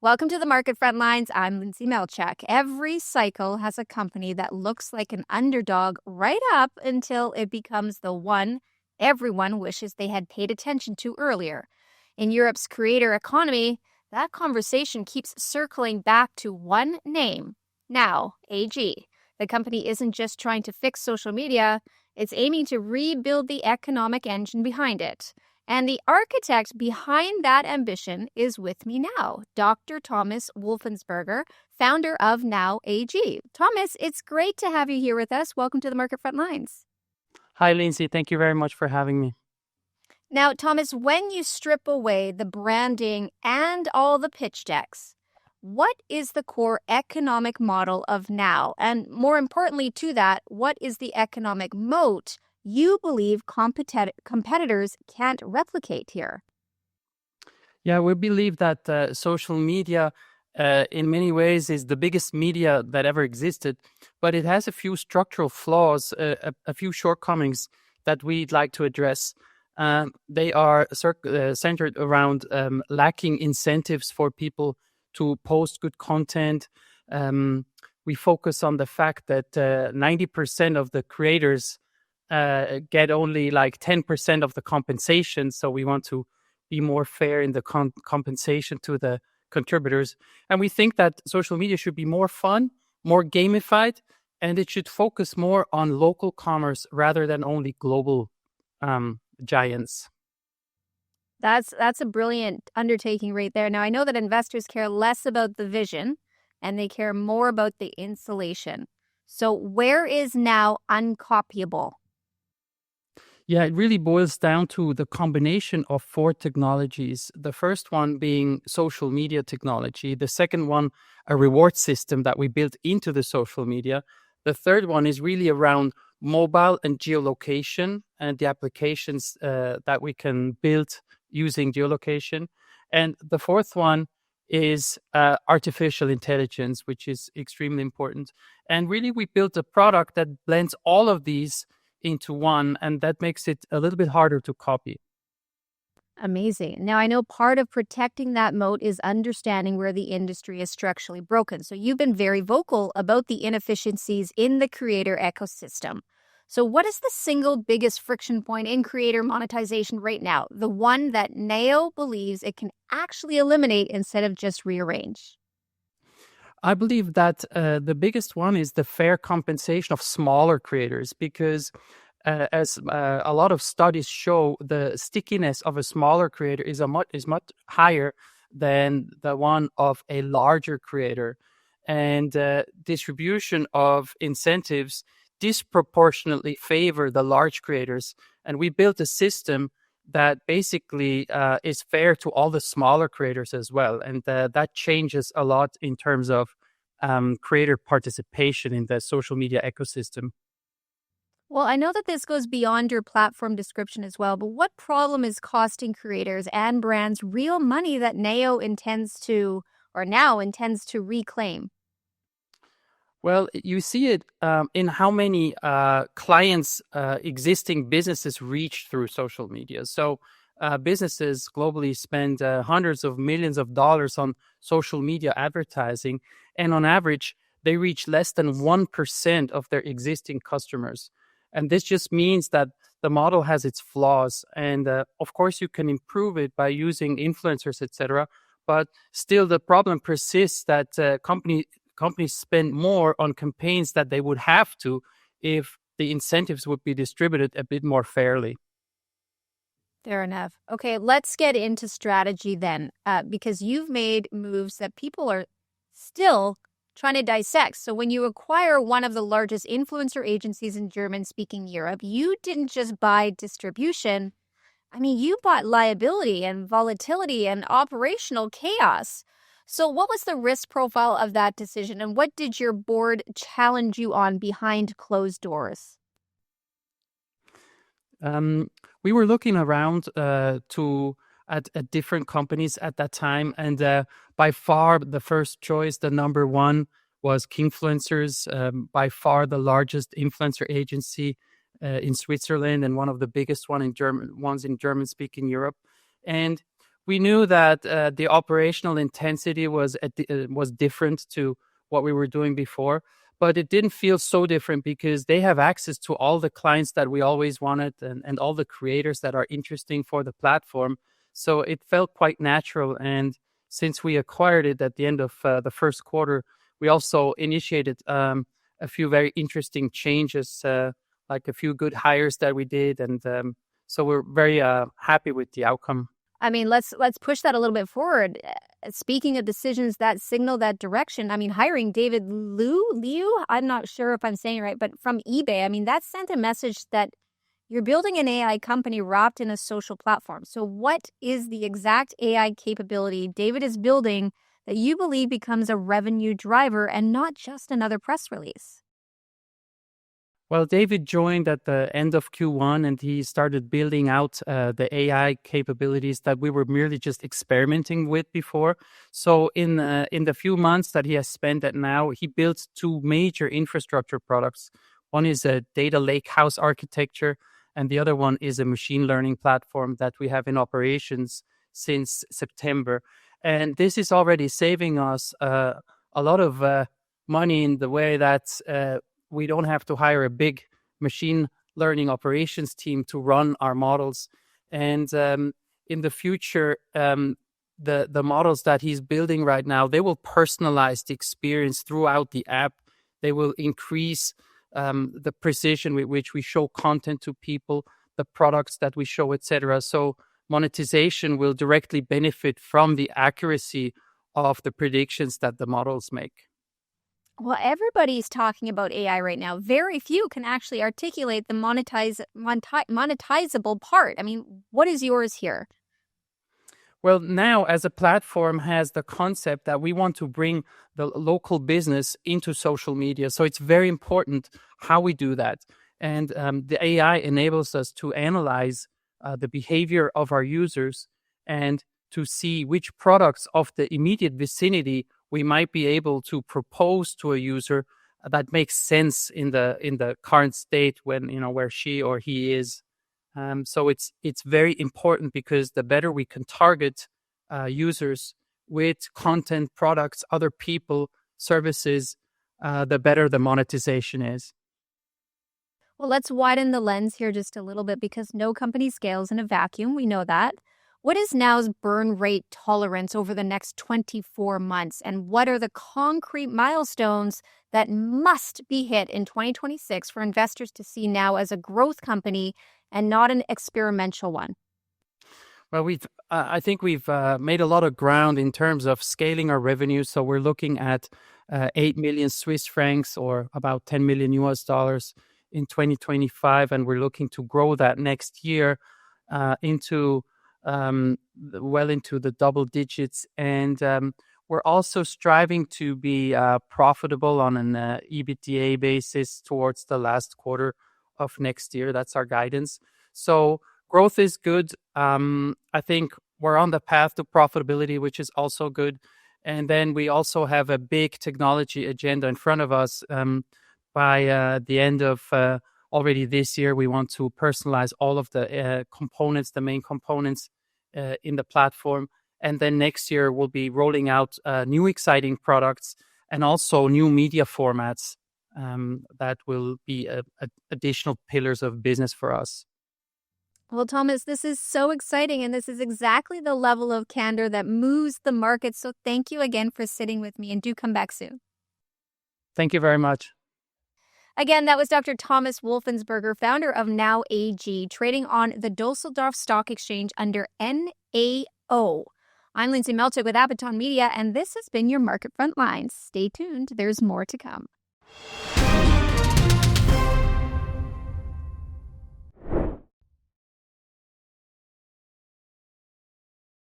Welcome to the Market Frontlines. I'm Lyndsay Malchuk. Every cycle has a company that looks like an underdog right up until it becomes the one everyone wishes they had paid attention to earlier. In Europe's creator economy, that conversation keeps circling back to one name, Now AG. The company isn't just trying to fix social media, it's aiming to rebuild the economic engine behind it. And the architect behind that ambition is with me now, Dr. Thomas Wolfensberger, founder of Now AG. Thomas, it's great to have you here with us. Welcome to the Market Frontlines. Hi, Lyndsay. Thank you very much for having me. Now, Thomas, when you strip away the branding and all the pitch decks, what is the core economic model of Now? And more importantly to that, what is the economic moat you believe competitors can't replicate here? Yeah, we believe that social media, in many ways, is the biggest media that ever existed, but it has a few structural flaws, a few shortcomings that we'd like to address. They are centered around lacking incentives for people to post good content. We focus on the fact that 90% of the creators get only like 10% of the compensation. So we want to be more fair in the compensation to the contributors. And we think that social media should be more fun, more gamified, and it should focus more on local commerce rather than only global giants. That's a brilliant undertaking right there. Now, I know that investors care less about the vision and they care more about the installation. So where is Now uncopyable? Yeah, it really boils down to the combination of four technologies. The first one being social media technology. The second one, a reward system that we built into the social media. The third one is really around mobile and geolocation and the applications that we can build using geolocation. And the fourth one is artificial intelligence, which is extremely important. And really, we built a product that blends all of these into one, and that makes it a little bit harder to copy. Amazing. Now, I know part of protecting that moat is understanding where the industry is structurally broken. So you've been very vocal about the inefficiencies in the creator ecosystem. So what is the single biggest friction point in creator monetization right now? The one that naoo believes it can actually eliminate instead of just rearrange? I believe that the biggest one is the fair compensation of smaller creators, because as a lot of studies show, the stickiness of a smaller creator is much higher than the one of a larger creator, and distribution of incentives disproportionately favor the large creators. And we built a system that basically is fair to all the smaller creators as well. And that changes a lot in terms of creator participation in the social media ecosystem. Well, I know that this goes beyond your platform description as well, but what problem is costing creators and brands real money that naoo now intends to reclaim? Well, you see it in how many clients existing businesses reach through social media. So businesses globally spend hundreds of millions of dollars on social media advertising. And on average, they reach less than 1% of their existing customers. And this just means that the model has its flaws. And of course, you can improve it by using influencers, etc. But still, the problem persists that companies spend more on campaigns that they would have to if the incentives would be distributed a bit more fairly. Fair enough. Okay, let's get into strategy then, because you've made moves that people are still trying to dissect. So when you acquire one of the largest influencer agencies in German-speaking Europe, you didn't just buy distribution. I mean, you bought liability and volatility and operational chaos. So what was the risk profile of that decision, and what did your board challenge you on behind closed doors? We were looking around at different companies at that time, and by far the first choice, the number one, was Kingfluencers, by far the largest influencer agency in Switzerland and one of the biggest ones in German-speaking Europe. And We knew that the operational intensity was different to what we were doing before, but it didn't feel so different because they have access to all the clients that we always wanted and all the creators that are interesting for the platform. So it felt quite natural. And since we acquired it at the end of the first quarter, we also initiated a few very interesting changes, like a few good hires that we did. And so we're very happy with the outcome. I mean, let's push that a little bit forward. Speaking of decisions that signal that direction, I mean, hiring David Liu, I'm not sure if I'm saying it right, but from eBay, I mean, that sent a message that you're building an AI company wrapped in a social platform. So what is the exact AI capability David is building that you believe becomes a revenue driver and not just another press release? Well, David joined at the end of Q1 and he started building out the AI capabilities that we were merely just experimenting with before. So in the few months that he has spent at now, he built two major infrastructure products. One is a data lakehouse architecture, and the other one is a machine learning platform that we have in operations since September. And this is already saving us a lot of money in the way that we don't have to hire a big machine learning operations team to run our models. And in the future, the models that he's building right now, they will personalize the experience throughout the app. They will increase the precision with which we show content to people, the products that we show, etc. So monetization will directly benefit from the accuracy of the predictions that the models make. Well, everybody's talking about AI right now. Very few can actually articulate the monetizable part. I mean, what is yours here? Well, now as a platform has the concept that we want to bring the local business into social media. So it's very important how we do that. And the AI enables us to analyze the behavior of our users and to see which products of the immediate vicinity we might be able to propose to a user that makes sense in the current state when where she or he is. So it's very important because the better we can target users with content, products, other people, services, the better the monetization is. Well, let's widen the lens here just a little bit because no company scales in a vacuum. We know that. What is Now's burn rate tolerance over the next 24 months? And what are the concrete milestones that must be hit in 2026 for investors to see Now as a growth company and not an experimental one? Well, I think we've made a lot of ground in terms of scaling our revenue. So we're looking at 8 million Swiss francs or about 10 million US dollars in 2025. And we're looking to grow that next year into the double digits. And we're also striving to be profitable on an EBITDA basis towards the last quarter of next year. That's our guidance. So growth is good. I think we're on the path to profitability, which is also good. And then we also have a big technology agenda in front of us. By the end of already this year, we want to personalize all of the components, the main components in the platform. And then next year, we'll be rolling out new exciting products and also new media formats that will be additional pillars of business for us. Well, Thomas, this is so exciting, and this is exactly the level of candor that moves the market. So thank you again for sitting with me, and do come back soon. Thank you very much. Again, that was Dr. Thomas Wolfensberger, founder of Now AG, trading on the Dusseldorf Stock Exchange under NAO. I'm Lyndsay Malchuk with Apaton Media, and this has been your Market Front Lines. Stay tuned. There's more to come.